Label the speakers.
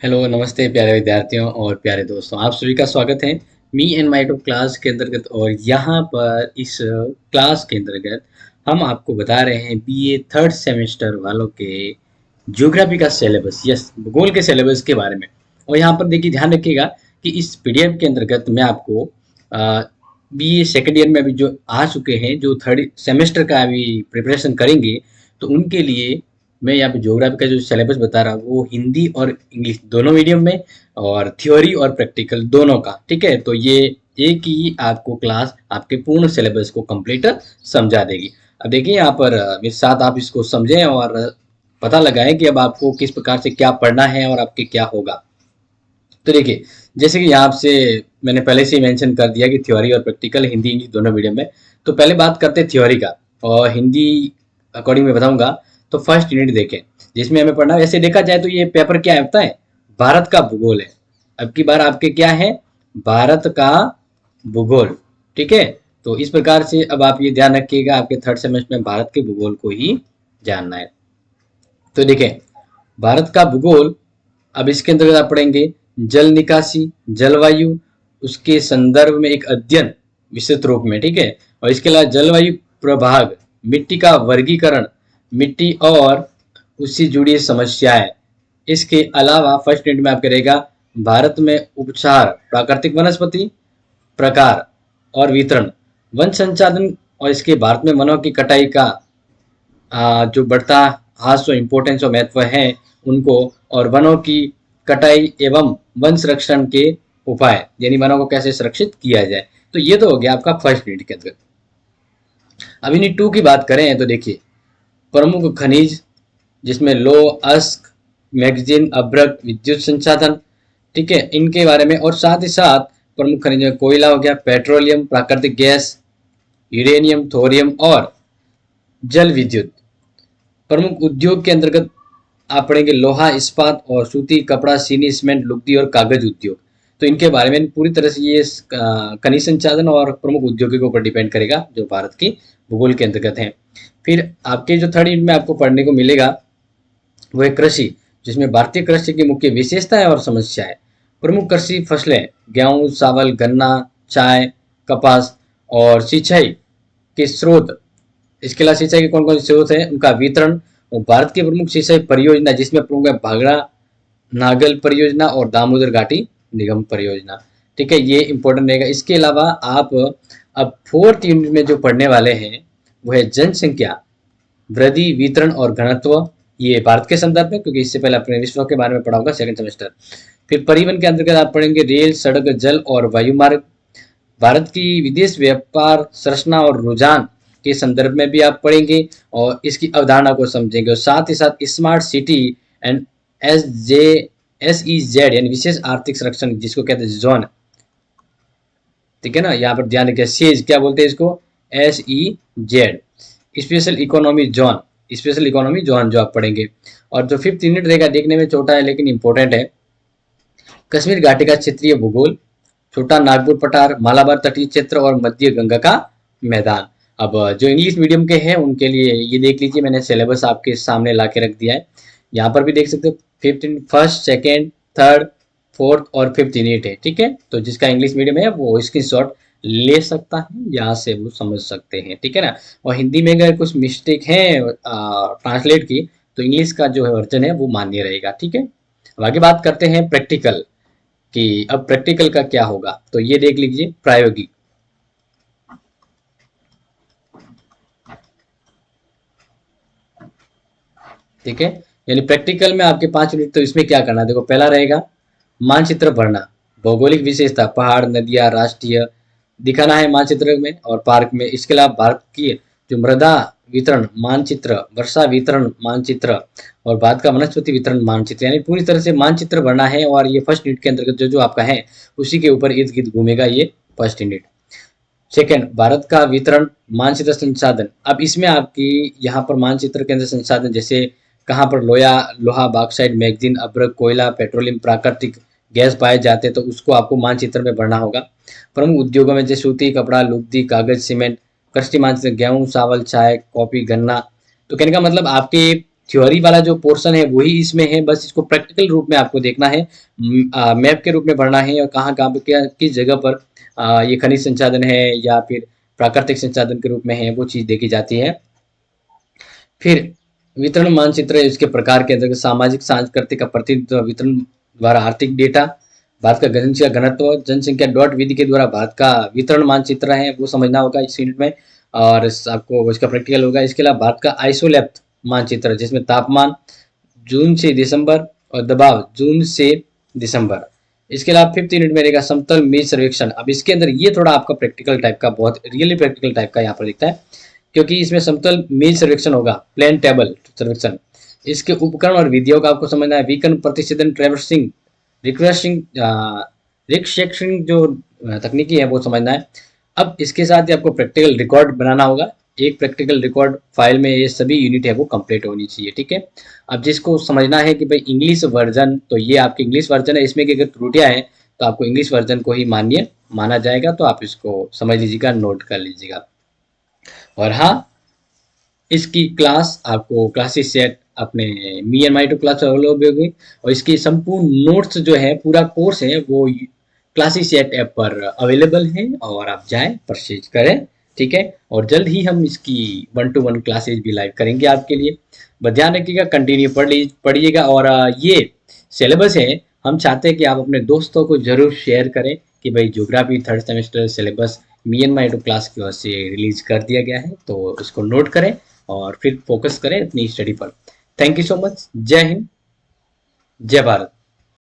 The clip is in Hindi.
Speaker 1: हेलो, नमस्ते प्यारे विद्यार्थियों और प्यारे दोस्तों। आप सभी का स्वागत है मी एंड माई टॉप क्लास के अंतर्गत। और यहाँ पर इस क्लास के अंतर्गत हम आपको बता रहे हैं बीए थर्ड सेमेस्टर वालों के ज्योग्राफी का सिलेबस, यस, भूगोल के सिलेबस के बारे में। और यहाँ पर देखिए, ध्यान रखिएगा कि इस पीडीएफ के अंतर्गत मैं आपको बीए सेकेंड ईयर में अभी जो आ चुके हैं, जो थर्ड सेमेस्टर का अभी प्रिपरेशन करेंगे, तो उनके लिए मैं यहाँ पे ज्योग्राफी का जो सिलेबस बता रहा हूँ वो हिंदी और इंग्लिश दोनों मीडियम में, और थ्योरी और प्रैक्टिकल दोनों का। ठीक है, तो ये एक ही आपको क्लास आपके पूर्ण सिलेबस को कंप्लीट समझा देगी। अब देखिए यहाँ पर मेरे साथ आप इसको समझें और पता लगाएं कि अब आपको किस प्रकार से क्या पढ़ना है और आपके क्या होगा। तो देखिए, जैसे कि यहाँ से मैंने पहले से ही मेंशन कर दिया कि थ्योरी और प्रैक्टिकल हिंदी इंग्लिश दोनों मीडियम में। तो पहले बात करते हैं थ्योरी का, और हिंदी अकॉर्डिंग मैं बताऊंगा। तो फर्स्ट यूनिट देखें, जिसमें हमें पढ़ना है। वैसे देखा जाए तो ये पेपर क्या होता है, भारत का भूगोल है। अब की बार आपके क्या है, भारत का भूगोल। ठीक है, तो इस प्रकार से अब आप ये ध्यान रखिएगा, आपके थर्ड सेमेस्टर में भारत के भूगोल को ही जानना है। तो देखें, भारत का भूगोल, अब इसके अंतर्गत आप पढ़ेंगे जल निकासी, जलवायु, उसके संदर्भ में एक अध्ययन विस्तृत रूप में। ठीक है, और इसके अलावा जलवायु प्रभाग, मिट्टी का वर्गीकरण, मिट्टी और उससे जुड़ी समस्याएं। इसके अलावा फर्स्ट यूनिट में आपके रहेगा भारत में उपचार, प्राकृतिक वनस्पति प्रकार और वितरण, वन संचालन, और इसके भारत में वनों की कटाई का जो बढ़ता हास्य इम्पोर्टेंस और महत्व है उनको, और वनों की कटाई एवं वन संरक्षण के उपाय, यानी वनों को कैसे सुरक्षित किया जाए। तो ये तो हो गया आपका फर्स्ट यूनिट के अंतर्गत। अब यूनिट 2 की बात करें तो देखिए, प्रमुख खनिज, जिसमें लो, अश्क, मैगजीन, अभ्रक, विद्युत संसाधन। ठीक है, इनके बारे में, और साथ ही साथ प्रमुख खनिज में कोयला हो गया, पेट्रोलियम, प्राकृतिक गैस, यूरेनियम, थोरियम और जल विद्युत। प्रमुख उद्योग के अंतर्गत आप पढ़ेंगे लोहा, इस्पात और सूती कपड़ा, चीनी, सीमेंट, लुगदी और कागज उद्योग। तो इनके बारे में पूरी तरह से ये खनिज संसाधन और प्रमुख उद्योगों के ऊपर डिपेंड करेगा, जो भारत की भूगोल के अंतर्गत हैं। फिर आपके जो थर्ड यूनिट में आपको पढ़ने को मिलेगा वो है कृषि, जिसमें भारतीय कृषि की मुख्य विशेषताएं और समस्याएं। प्रमुख कृषि फसलें गेहूं, चावल, गन्ना, चाय, कपास, और सिंचाई के स्रोत। इसके अलावा सिंचाई के कौन कौन से स्रोत हैं, उनका वितरण, और भारत की प्रमुख सिंचाई परियोजना, जिसमें प्रमुख है भागड़ा नागल परियोजना और दामोदर घाटी निगम परियोजना। ठीक है, ये इंपॉर्टेंट रहेगा। इसके अलावा आप अब फोर्थ यूनिट में जो पढ़ने वाले हैं वो है जनसंख्या वृद्धि, वितरण और घनत्व। ये भारत के संदर्भ में, क्योंकि इससे पहले अपने विश्व के बारे में पढ़ा होगा सेकंड सेमेस्टर। फिर परिवहन के अंतर्गत आप पढ़ेंगे रेल, सड़क, जल और वायु मार्ग। भारत की विदेश व्यापार संरचना और रुझान के संदर्भ में भी आप पढ़ेंगे और इसकी अवधारणा को समझेंगे। और साथ ही साथ स्मार्ट सिटी एंड SEZ यानी विशेष आर्थिक संरक्षण, जिसको कहते हैं जोन। ठीक है ना, यहाँ पर ध्यान रखिए, सेज क्या बोलते हैं इसको, SEZ, special economy zone, special economy zone जो आप पढ़ेंगे। और जो फिफ्थ यूनिट रहेगा, देखने में छोटा है लेकिन इंपॉर्टेंट है, कश्मीर घाटी का क्षेत्रीय भूगोल, छोटा नागपुर पठार, मालाबार तटीय क्षेत्र और मध्य गंगा का मैदान। अब जो इंग्लिश मीडियम के हैं उनके लिए ये देख लीजिए, मैंने सिलेबस आपके सामने ला के रख दिया है। यहाँ पर भी देख सकते हो, fifth, first, second, third, fourth और फिफ्थ यूनिट है। ठीक है, तो जिसका इंग्लिश मीडियम है वो स्क्रीनशॉट ले सकता है, यहाँ से वो समझ सकते हैं। ठीक है ना, और हिंदी में अगर कुछ मिस्टेक है ट्रांसलेट की, तो इंग्लिश का जो वर्जन है वो मान्य रहेगा। ठीक है, अब आगे बात करते हैं प्रैक्टिकल कि अब प्रैक्टिकल का क्या होगा। तो ये देख लीजिए, प्रायोगिक। ठीक है, यानी प्रैक्टिकल में आपके 5 यूनिट, तो इसमें क्या करना है, देखो पहला रहेगा मानचित्र भरना, भौगोलिक विशेषता, पहाड़, नदियां, राष्ट्रीय दिखाना है मानचित्र में और पार्क में। इसके अलावा भारत की जो मृदा वितरण मानचित्र, वर्षा वितरण मानचित्र और भारत का वनस्पति वितरण मानचित्र, यानी पूरी तरह से मानचित्र भरना है। और ये फर्स्ट यूनिट के अंतर्गत जो जो आपका है उसी के ऊपर इर्द गिर्द घूमेगा ये फर्स्ट यूनिट। सेकंड, भारत का वितरण मानचित्र संसाधन। अब इसमें आपकी यहाँ पर मानचित्र के अंदर संसाधन, जैसे कहाँ पर लोहा, बॉक्साइट, मैग्नीज, अभ्रक, कोयला, पेट्रोलियम, प्राकृतिक गैस पाए जाते हैं, तो उसको आपको मानचित्र में भरना होगा। प्रमुख उद्योगों में जैसे सूती कपड़ा, लुगदी, कागज, सीमेंट। कृषि मानचित्र गेहूं, चावल, चाय, कॉफी, गन्ना। तो कहने का मतलब आपके थ्योरी वाला जो पोर्शन है वही इसमें है, बस इसको प्रैक्टिकल रूप में आपको देखना है, मैप के रूप में भरना है और कहाँ कहाँ पे क्या किस जगह पर ये खनिज संसाधन है या फिर प्राकृतिक संसाधन के रूप में है, वो चीज़ देखी जाती है। फिर वितरण मानचित्र है, इसके प्रकार के अंतर्गत सामाजिक सांस्कृतिक का प्रतिनिधित्व वितरण द्वारा आर्थिक डेटा, भारत का जनसंख्या घनत्व, जनसंख्या डॉट विधि के द्वारा भारत का वितरण मानचित्र है वो समझना होगा इस यूनिट में, और आपको इसका प्रैक्टिकल होगा। इसके अलावा भारत का आइसोलेप्थ मानचित्र जिसमें तापमान जून से दिसंबर और दबाव जून से दिसंबर। इसके अलावा फिफ्थ यूनिट में रहेगा समतल मेज सर्वेक्षण। अब इसके अंदर ये थोड़ा आपका प्रैक्टिकल टाइप का, बहुत रियली प्रैक्टिकल टाइप का यहाँ पर दिखता है, क्योंकि इसमें समतल मेज सर्वेक्षण होगा, प्लेन टेबल सर्वेक्षण। इसके उपकरण और विधियों का आपको समझना है, विकर्ण प्रतिच्छेदन ट्रेवर्सिंग, रिक्वेस्टिंग, रिक्शेक्शन जो तकनीकी है वो समझना है। अब इसके साथ ही आपको प्रैक्टिकल रिकॉर्ड बनाना होगा, एक प्रैक्टिकल रिकॉर्ड फाइल में ये सभी यूनिट है वो कंप्लीट होनी चाहिए, ठीक है। अब जिसको समझना है कि भाई इंग्लिश वर्जन, तो ये आपकी इंग्लिश वर्जन है, इसमें की अगर त्रुटियां हैं तो आपको इंग्लिश वर्जन को ही मान्य माना जाएगा, तो आप इसको समझ लीजिएगा, नोट कर लीजिएगा। और हाँ, इसकी क्लास आपको क्लासेस सेट अपने me and my two class available होगी, और इसकी संपूर्ण नोट्स जो है, पूरा कोर्स है वो क्लासेस सेट ऐप पर अवेलेबल है, और आप जाएं परचेज करें, ठीक है। और जल्द ही हम इसकी 1-to-1 क्लासेज भी लाइव करेंगे आपके लिए। बस ध्यान रखिएगा, कंटिन्यू पढ़िएगा। और ये सिलेबस है, हम चाहते हैं कि आप अपने दोस्तों को जरूर शेयर करें कि भाई geography third semester syllabus me and my two class की ओर से रिलीज कर दिया गया है, तो इसको नोट करें और फिर फोकस करें अपनी स्टडी पर। Thank you so much. जय हिंद, जय भारत।